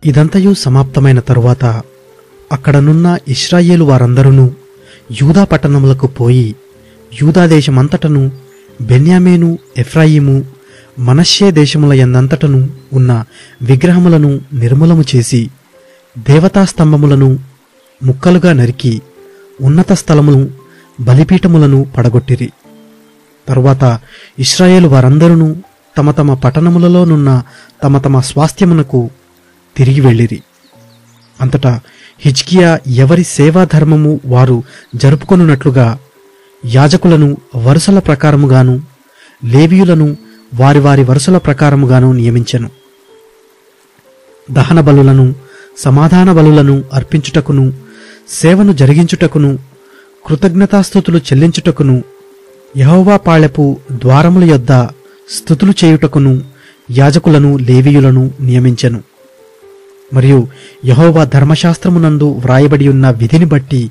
ఇదంతయు సమాప్తమైన తరువాత అక్కడనున్న ఇశ్రాయేలు వారందరూ యూదా పట్టణములకు పోయి యూదాదేశమంతటను బెన్యామీను ఎఫ్రాయిము మనష్షే దేశముల యందంతటను ఉన్న విగ్రహములను నిర్మూలము చేసి దేవతాస్తంభములను ముక్కలుగా నరికి ఉన్నత స్థలమును బలిపీఠములను పడగొట్టిరి. తరువాత ఇశ్రాయేలు వారందరూ తమ తమ పట్టణములలోనున్న తమ తమ స్వాస్థ్యమునకు తిరిగి వెళ్ళిరి. అంతటా హిజ్కియా ఎవరి సేవాధర్మము వారు జరుపుకొనున్నట్లుగా యాజకులను వరుసల ప్రకారముగాను లేవీయులను వారి వారి వరుసల ప్రకారముగాను నియమించెను. దహన బలులను సమాధాన బలులను అర్పించుటకును సేవను జరిగించుటకును కృతజ్ఞతాస్తుతులు చెల్లించుటకును యెహోవా పాళెపు ద్వారముల యొద్ద స్తుతులు చేయుటకును యాజకులను లేవీయులను నియమించెను. మరియు యెహోవా ధర్మశాస్త్రమునందు వ్రాయబడి ఉన్న విధిని బట్టి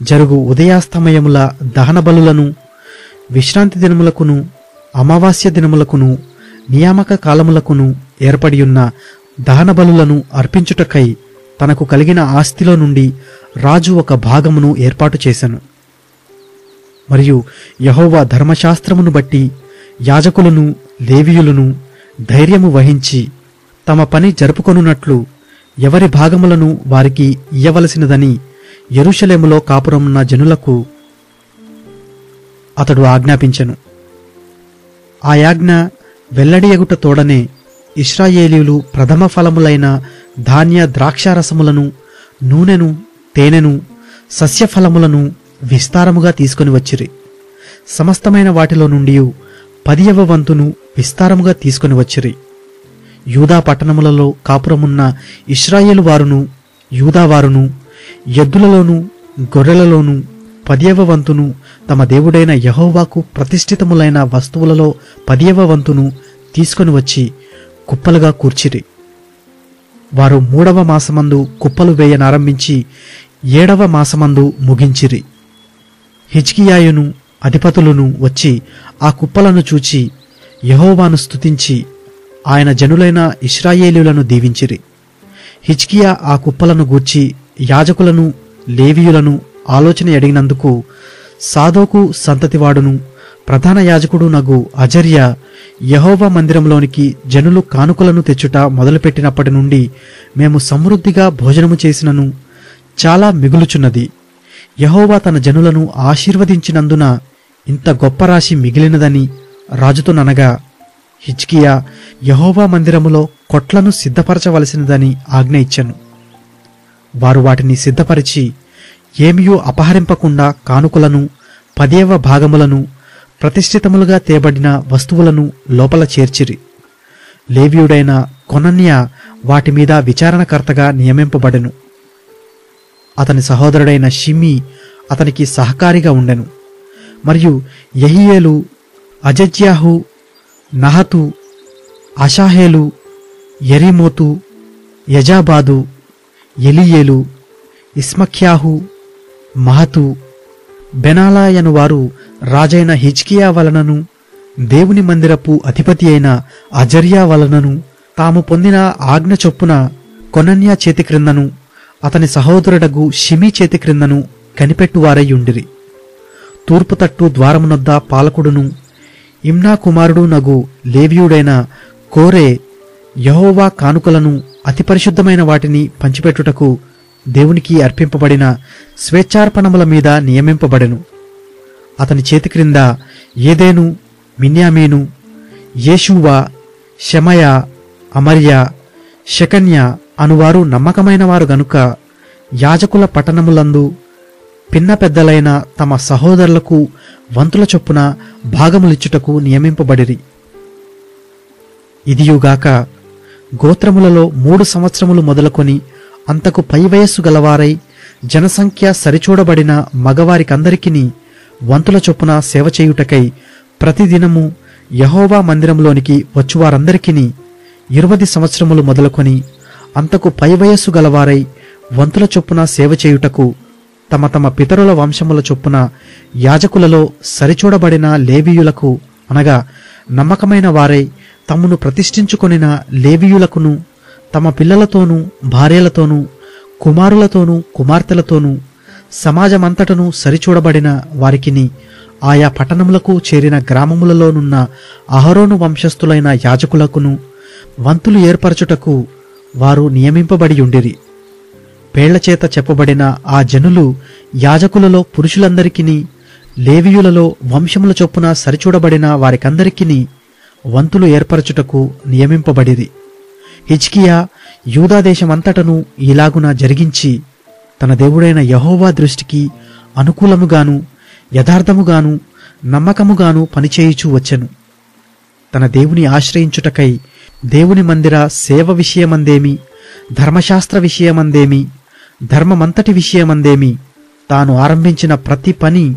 జరుగు ఉదయాస్తమయముల దహన బలులను విశ్రాంతి దినములకును అమావాస్య దినములకును నియామక కాలములకును ఏర్పడియున్న దహన బలులను అర్పించుటకై తనకు కలిగిన ఆస్తిలో నుండి రాజు ఒక భాగమును ఏర్పాటు చేసెను. మరియు యెహోవా ధర్మశాస్త్రమును బట్టి యాజకులను లేవీయులను ధైర్యము వహించి తమ పని జరుపుకొనున్నట్లు ఎవరి భాగములను వారికి ఇయ్యవలసినదని యెరూషలేములో కాపురమున్న జనులకు అతడు ఆజ్ఞాపించెను. ఆ యాజ్ఞ వెల్లడియగుట తోడనే ఇశ్రాయేలీయులు ప్రథమ ఫలములైన ధాన్య ద్రాక్షారసములను నూనెను తేనెను సస్యఫలములను విస్తారముగా తీసుకొని వచ్చిరి. సమస్తమైన వాటిలో నుండి 10వ వంతును విస్తారముగా తీసుకొని వచ్చిరి. యూదా పట్టణములలో కాపురమున్న ఇశ్రాయేలు వారును యూదావారును ఎద్దులలోను గొర్రెలలోను 10వ వంతును తమ దేవుడైన యెహోవాకు ప్రతిష్ఠితములైన వస్తువులలో 10వ వంతును తీసుకొని వచ్చి కుప్పలుగా కూర్చిరి. వారు 3వ మాసమందు కుప్పలు వేయనారంభించి 7వ మాసమందు ముగించిరి. హిజ్కియాయును అధిపతులను వచ్చి ఆ కుప్పలను చూచి యెహోవాను స్తుతించి ఆయన జనులైన ఇశ్రాయేలీయులను దీవించిరి. హిజ్కియా ఆ కుప్పలను గూర్చి యాజకులను లేవీయులను ఆలోచన అడిగినందుకు సాదోకు సంతతివాడును ప్రధాన యాజకుడు నగు అజర్యా యెహోవా మందిరంలోనికి జనులు కానుకలను తెచ్చుట మొదలుపెట్టినప్పటి నుండి మేము సమృద్ధిగా భోజనము చేసినను చాలా మిగులుచున్నది. యెహోవా తన జనులను ఆశీర్వదించినందున ఇంత గొప్ప రాశి మిగిలినదని రాజుతోననగా హిజ్కియా యెహోవా మందిరములో కొట్లను సిద్ధపరచవలసినదని ఆజ్ఞ ఇచ్చెను. వారు వాటిని సిద్ధపరిచి ఏమియూ అపహరింపకుండా కానుకలను 10వ భాగములను ప్రతిష్ఠితములుగా తేబడిన వస్తువులను లోపల చేర్చిరి. లేవీయుడైన కొనన్యా వాటి మీద విచారణకర్తగా నియమింపబడెను. అతని సహోదరుడైన షిమీ అతనికి సహకారిగా ఉండెను. మరియు యెహీయేలు అజజ్యాహు నహతు అషాహేలు యెరీమోతు యజాబాదు ఎలీయేలు ఇస్మఖ్యాహు మహతు బెనాలాయను వారు రాజైన హిజ్కియా వలనను దేవుని మందిరపు అధిపతి అయిన అజర్యా వలనను తాము పొందిన ఆజ్ఞ చొప్పున కొనన్యా చేతి క్రిందను అతని సహోదరుడగు షిమీ చేతి క్రిందను కనిపెట్టువారయ్యుండిరి. తూర్పు తట్టు ద్వారమునొద్ద పాలకుడును ఇమ్నా కుమారుడు నగు లేవీయుడైన కోరే యెహోవా కానుకలను అతి పరిశుద్ధమైన వాటిని పంచిపెట్టుటకు దేవునికి అర్పింపబడిన స్వేచ్ఛార్పణముల మీద నియమింపబడెను. అతని చేతి క్రింద ఏదేను మిన్యామీను యేషూవా షెమయా అమర్యా షెకన్యా అనువారు నమ్మకమైన వారు గనుక యాజకుల పట్టణములందు పిన్న పెద్దలైన తమ సహోదరులకు వంతుల చొప్పున భాగములిచ్చుటకు నియమింపబడిరి. ఇదియుగాక గోత్రములలో 3 సంవత్సరములు మొదలుకొని అంతకు పై వయస్సు గలవారై జనసంఖ్య సరిచూడబడిన మగవారికందరికిని వంతుల చొప్పున సేవ చేయుటకై ప్రతిదినము యెహోవా మందిరంలోనికి వచ్చువారందరికిని 20 సంవత్సరములు మొదలుకొని అంతకు పై వయస్సు గలవారై వంతుల చొప్పున సేవ చేయుటకు తమ తమ పితరుల వంశముల చొప్పున యాజకులలో సరిచూడబడిన లేవీయులకు అనగా నమ్మకమైన వారై తమను ప్రతిష్ఠించుకొనిన లేవీయులకును తమ పిల్లలతోనూ భార్యలతోనూ కుమారులతోనూ కుమార్తెలతోనూ సమాజమంతటను సరిచూడబడిన వారికిని ఆయా పట్టణములకు చేరిన గ్రామములలోనున్న అహరోను వంశస్థులైన యాజకులకును వంతులు ఏర్పరచుటకు వారు నియమింపబడి ఉండిరి. పేళ్లచేత చెప్పబడిన ఆ జనులు యాజకులలో పురుషులందరికిని లేవీయులలో వంశముల చొప్పున సరిచూడబడిన వారికందరికిని వంతులు ఏర్పరచుటకు నియమింపబడిరి. హిజ్కియా యూదాదేశమంతటను ఇలాగున జరిగించి తన దేవుడైన యెహోవా దృష్టికి అనుకూలముగాను యథార్థముగాను నమ్మకముగాను పనిచేయుచూ వచ్చెను. తన దేవుని ఆశ్రయించుటకై దేవుని మందిర సేవ విషయమందేమి, ధర్మశాస్త్ర విషయమందేమి, ధర్మమంతటి విషయమందేమి తాను ఆరంభించిన ప్రతి పని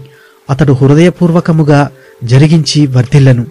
అతడు హృదయపూర్వకముగా జరిగించి వర్ధిల్లెను.